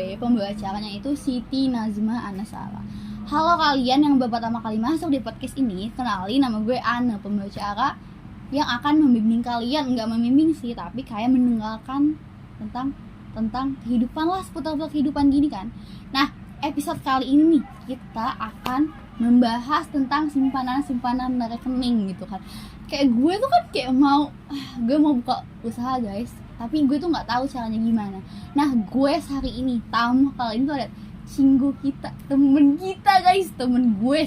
gue, pembawa acaranya itu Siti Nazma Anasara. Halo kalian yang baru pertama kali masuk di podcast ini, kenalin nama gue Ana, pembawa acara yang akan membimbing kalian, nggak membimbing sih, tapi kayak mendengarkan tentang kehidupan lah, seputar kehidupan gini kan. Nah, episode kali ini kita akan membahas tentang simpanan rekening gitu kan. Kayak gue tuh kan kayak mau buka usaha guys, tapi gue tuh nggak tahu caranya gimana. Nah, gue hari ini tamu kali ini tuh ada Cinggu kita, temen kita guys, temen gue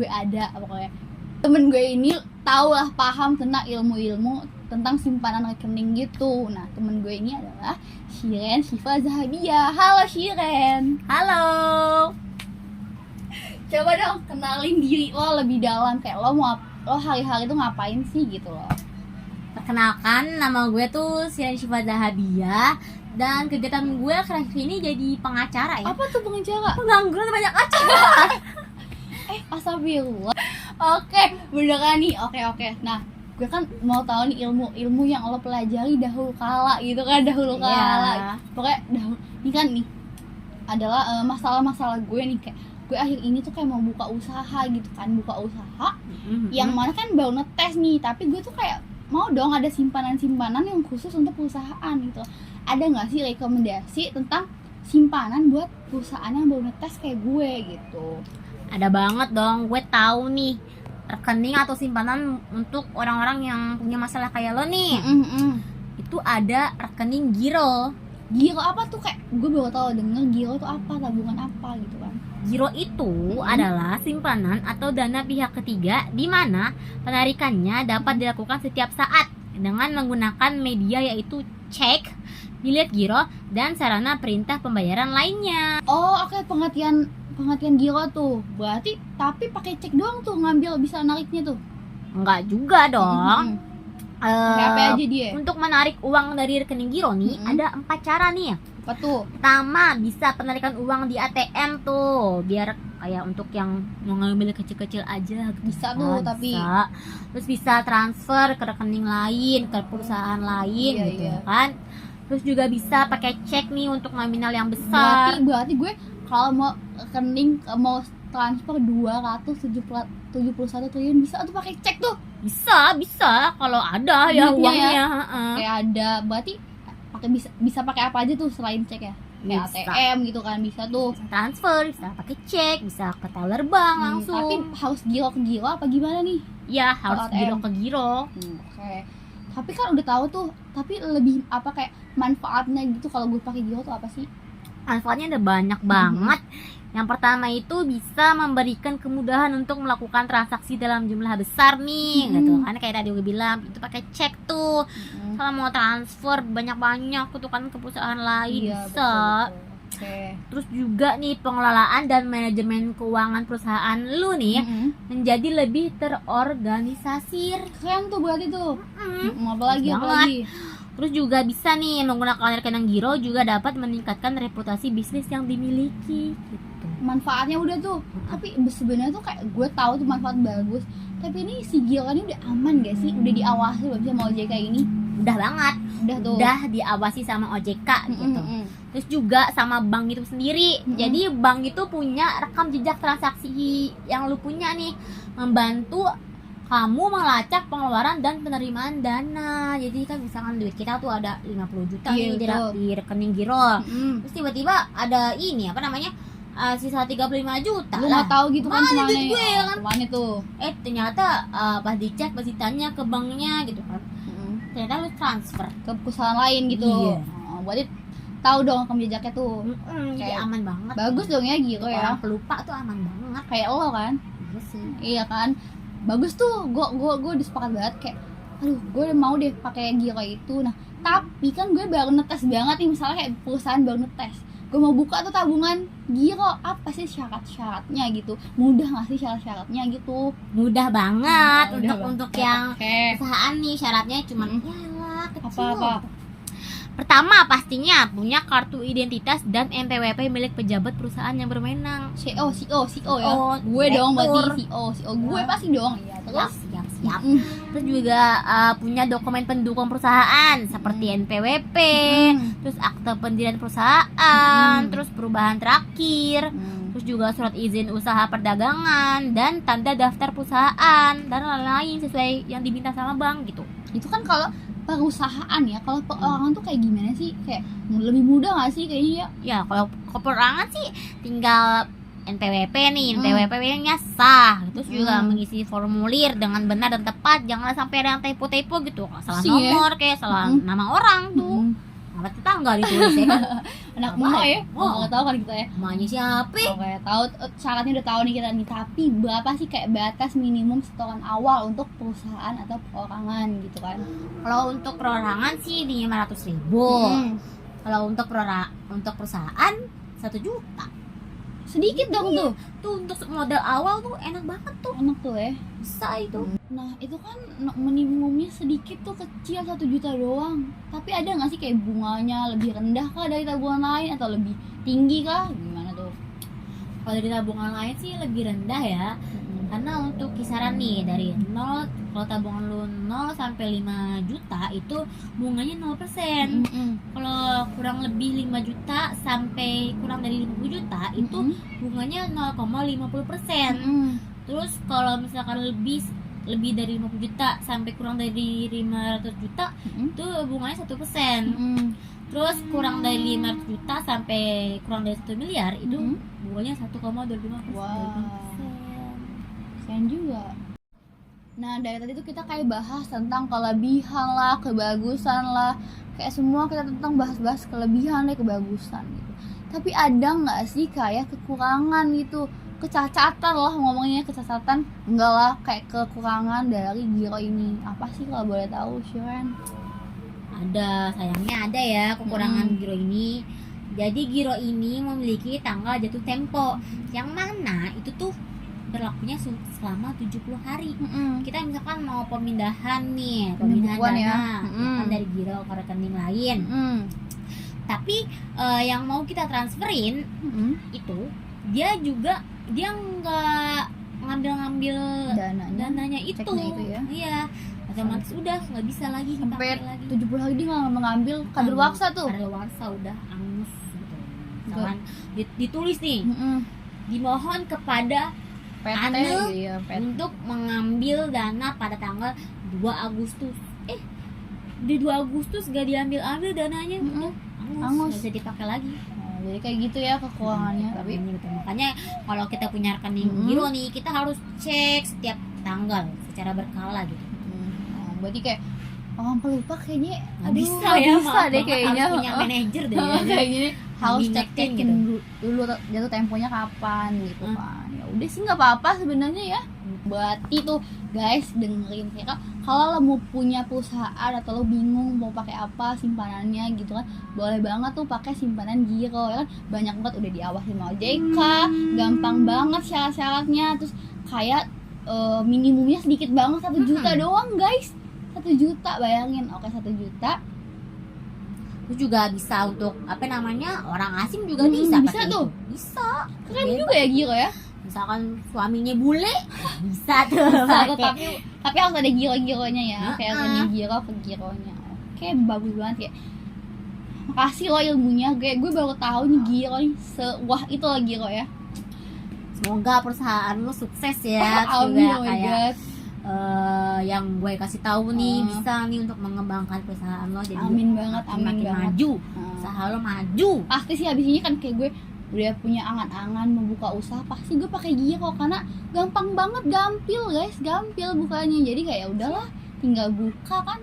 ada pokoknya. Temen gue ini tahu lah, paham tentang ilmu tentang simpanan rekening gitu. Nah, temen gue ini adalah Shiren Shifa Zahabia. Halo Shiren. Halo. Coba dong kenalin diri lo lebih dalam, kayak lo hari-hari tuh ngapain sih gitu loh. Perkenalkan, nama gue tuh Shiren Shifa Zahabia. Dan kegiatan gue akhir-akhir ini jadi pengacara ya. Apa tuh pengacara? Pengangguran banyak acara. Astagfirullah. Oke, beneran nih. Oke. Nah, gue kan mau tahu nih ilmu yang lo pelajari dahulu kala gitu kan, kala. Pokoknya ini kan nih adalah masalah-masalah gue nih, kayak gue akhir ini tuh kayak mau buka usaha gitu kan, yang mana kan baru ngetes nih, tapi gue tuh kayak mau dong ada simpanan yang khusus untuk perusahaan gitu. Ada nggak sih rekomendasi tentang simpanan buat perusahaan yang baru ngetes kayak gue gitu? Ada banget dong, gue tahu nih rekening atau simpanan untuk orang-orang yang punya masalah kayak lo nih. Itu ada rekening giro. Giro apa tuh? Kayak gue baru tahu denger giro tuh apa, tabungan apa gitu kan. Giro itu adalah simpanan atau dana pihak ketiga di mana penarikannya dapat dilakukan setiap saat dengan menggunakan media yaitu cek, bilet giro, dan sarana perintah pembayaran lainnya. Oh, oke, pengertian giro tuh. Berarti tapi pakai cek doang tuh ngambil, bisa nariknya tuh? Enggak juga dong. Apa aja dia? Untuk menarik uang dari rekening giro nih ada 4 cara nih. Apa tuh? Pertama, bisa penarikan uang di ATM tuh, biar kayak untuk yang mau ngambil kecil-kecil aja gitu. Bisa tuh, tapi bisa. Terus bisa transfer ke rekening lain, ke perusahaan lain gitu kan. Terus juga bisa pakai cek nih untuk nominal yang besar. Berarti gue kalau mau rekening, mau transfer 271 triliun bisa tuh pakai cek tuh? Bisa kalau ada ya uangnya. Kayak ada, berarti bisa pakai apa aja tuh selain cek ya? Kayak Bisa. ATM gitu kan, bisa tuh. Bisa transfer, bisa pakai cek, bisa ke teller bank langsung. Tapi harus giro ke giro apa gimana nih? Ya harus giro ke giro. Oke. Tapi kan udah tahu tuh, tapi lebih apa kayak manfaatnya gitu kalau gue pakai giro tuh apa sih? Manfaatnya ada banyak banget. Yang pertama itu bisa memberikan kemudahan untuk melakukan transaksi dalam jumlah besar nih, gitu kan, kayak tadi gue bilang itu pakai cek tuh. Kalau mau transfer banyak-banyak tuh kan ke perusahaan lain bisa. Betul. Okay. Terus juga nih pengelolaan dan manajemen keuangan perusahaan lu nih menjadi lebih terorganisasi. Keren tuh berarti tuh. Apalagi. Terus juga bisa nih menggunakan rekening giro juga dapat meningkatkan reputasi bisnis yang dimiliki gitu. Manfaatnya udah tuh. Tapi sebenarnya tuh kayak gue tahu tuh manfaat bagus. Tapi ini si giro ini udah aman gak sih? Udah diawasi belum sama OJK ini? Udah banget. Udah diawasi sama OJK gitu. Terus juga sama bank itu sendiri. Jadi bank itu punya rekam jejak transaksi yang lu punya nih, membantu kamu melacak pengeluaran dan penerimaan dana. Jadi kan misalkan duit kita tuh ada 50 juta nih di rekening giro. Terus tiba-tiba ada ini apa namanya? Sisa 35 juta. Lu nggak tahu gitu kan kemana duit gue kan? Kemana tuh? Ternyata pas dicek, pas ditanya ke banknya gitu kan. Ternyata lu transfer ke perusahaan lain gitu. Berarti tahu dong rekam jejaknya tuh. Kayak aman banget. Bagus dong ya gitu ya. Orang pelupa tuh aman banget. Kayak lo kan? Iya sih. Iya kan? Bagus tuh, gue disepakat banget kayak, aduh gue mau deh pakai giro itu. Nah, tapi kan gue baru netes banget nih, misalnya kayak perusahaan baru netes, gue mau buka tuh tabungan giro, apa sih syarat-syaratnya gitu? Mudah nggak sih syarat-syaratnya gitu? Mudah banget. Untuk yang okay. Perusahaan nih syaratnya cuma yalah kecil. Apa? Pertama pastinya punya kartu identitas dan NPWP milik pejabat perusahaan yang berwenang. CEO ya. Gue direktur. dong berarti CEO. Gue pasti dong. Iya, terus siap. Terus juga punya dokumen pendukung perusahaan seperti NPWP, terus akte pendirian perusahaan, terus perubahan terakhir, terus juga surat izin usaha perdagangan dan tanda daftar perusahaan dan lain-lain sesuai yang diminta sama bank gitu. Itu kan kalau perusahaan ya, kalau perorangan tuh kayak gimana sih? Kayak lebih mudah nggak sih kayaknya ya? Ya kalau ke perorangan sih tinggal NPWP nih, NPWP-nya sah, terus juga mengisi formulir dengan benar dan tepat, jangan sampai ada yang typo-typo gitu, salah nomor kayak salah nama orang tuh, nama tetangga ditulis ya kan, anak emak ya, nggak tahu kan kita ya, emaknya siapa? Oke, tahu syaratnya udah tahu nih kita nih, tapi berapa sih kayak batas minimum setoran awal untuk perusahaan atau perorangan gitu kan? Kalau untuk perorangan sih di 500.000, kalau untuk perusahaan 1 juta. Sedikit dong tuh untuk modal awal tuh enak banget tuh, enak tuh ya, bisa itu. Nah itu kan minimumnya sedikit tuh, kecil 1 juta doang, tapi ada nggak sih kayak bunganya lebih rendah kah dari tabungan lain atau lebih tinggi kah, gimana tuh? Kalau dari tabungan lain sih lebih rendah ya, karena untuk kisaran nih dari 0, kalau tabungan lu 0 sampai 5 juta itu bunganya 0%. Kalau kurang lebih 5 juta sampai kurang dari 50 juta itu bunganya 0,50%. Terus kalau misalkan lebih dari 50 juta sampai kurang dari 500 juta itu bunganya 1%. Terus kurang dari 500 juta sampai kurang dari 1 miliar itu bunganya 1,25%. Keren juga. Nah dari tadi tuh kita kayak bahas tentang kelebihan lah, kebagusan lah, kayak semua kita tentang bahas-bahas kelebihan dan kebagusan gitu. Tapi ada nggak sih kayak kekurangan gitu, kecacatan lah, ngomongnya kecacatan enggak lah, kayak kekurangan dari Giro ini apa sih kalau boleh tahu, Shiren? Ada, sayangnya ada ya kekurangan Giro ini. Jadi Giro ini memiliki tanggal jatuh tempo yang mana itu tuh berlakunya selama 70 hari. Kita misalkan mau pemindahan dana ya, dari Giro ke rekening lain. Tapi yang mau kita transferin itu dia nggak ngambil dananya itu ya. Iya, otomatis udah nggak bisa lagi sampai lagi. 70 hari dia nggak mengambil kadaluarsa tuh. Kadaluarsa udah angus gitu. Misalkan ditulis nih, dimohon kepada PT, untuk mengambil dana pada tanggal 2 Agustus. Di 2 Agustus gak diambil dananya, angus, gak bisa dipakai lagi. Jadi kayak gitu ya kekurangannya. Tapi makanya kalau kita punya rekening Giro nih, kita harus cek setiap tanggal secara berkala gitu. Berarti kayak orang pelupa kayaknya bisa deh kayaknya, harus punya manajer deh ya. Kayaknya harus cekin gitu. Dulu jatuh temponya kapan gitu kan. Ya udah sih nggak apa-apa sebenarnya ya. Berarti tuh guys dengerin ya, kalau lo mau punya perusahaan atau lo bingung mau pakai apa simpanannya gitu kan, boleh banget tuh pakai simpanan Giro ya kan, banyak banget udah diawasi sama OJK, gampang banget syarat-syaratnya, terus kayak minimumnya sedikit banget 1 juta doang guys, 1 juta bayangin. Oke 1 juta itu juga bisa untuk orang asing juga bisa pakai tuh. Bisa keren juga ya Giro ya. Misalkan suaminya bule bisa tuh tapi harus ada Giro-gironya ya, kayak rekening Giro ke Gironya. Oke bagus banget ya, makasih lo ilmunya, gue baru tahu nih Giro nih sewah itu lo Giro ya. Semoga perusahaan lo sukses ya. Amin, juga kayak yang gue kasih tahu nih bisa nih untuk mengembangkan perusahaan lo jadi amin banget, makin maju, usaha lo maju. Pasti sih habis ini kan kayak gue udah punya angan-angan membuka usaha, pasti gue pakai Giro karena gampang banget, gampil guys, gampil bukanya. Jadi kayak udahlah tinggal buka kan.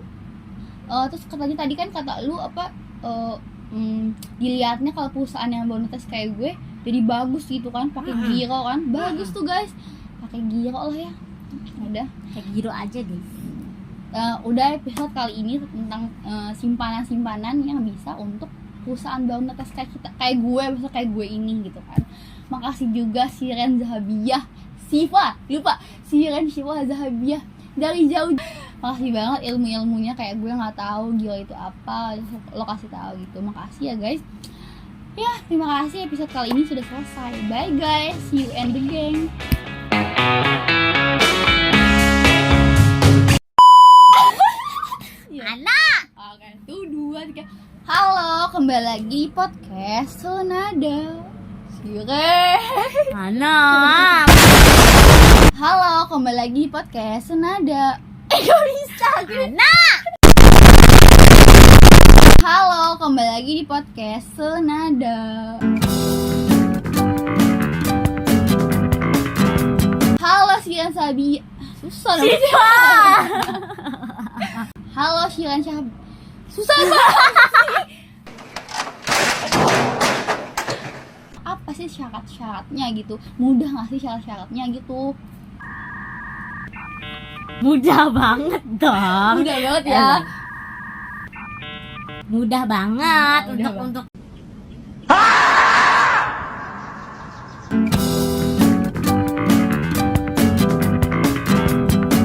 Terus katanya tadi kan kata lu dilihatnya kalau perusahaan yang bonitas kayak gue jadi bagus gitu kan pakai Giro kan, bagus tuh guys, pakai Giro lah ya. Udah kayak Giro aja deh. Udah episode kali ini tentang simpanan-simpanan yang bisa untuk perusahaan bonitas kayak kita, kayak gue, misalnya kayak gue ini gitu kan. Makasih juga Shiren Zahabiyah Shiren Zahabiyah dari jauh. Makasih banget ilmu-ilmunya, kayak gue nggak tahu Giro itu apa, lo kasih tahu gitu. Makasih ya guys. Ya terima kasih, episode kali ini sudah selesai. Bye guys, see you and the gang. kembali lagi podcast Senada. Sire. Mana? Halo, kembali lagi podcast Senada. Gak bisa gitu. Halo, kembali lagi di podcast Senada. Halo Shilan Sabi. Susah namanya. Halo Shilan Sabi. Susah banget sih. Apa sih syarat-syaratnya gitu? Mudah gak sih syarat-syaratnya gitu? Mudah banget dong. Mudah banget ya. Mudah banget Mudah banget. untuk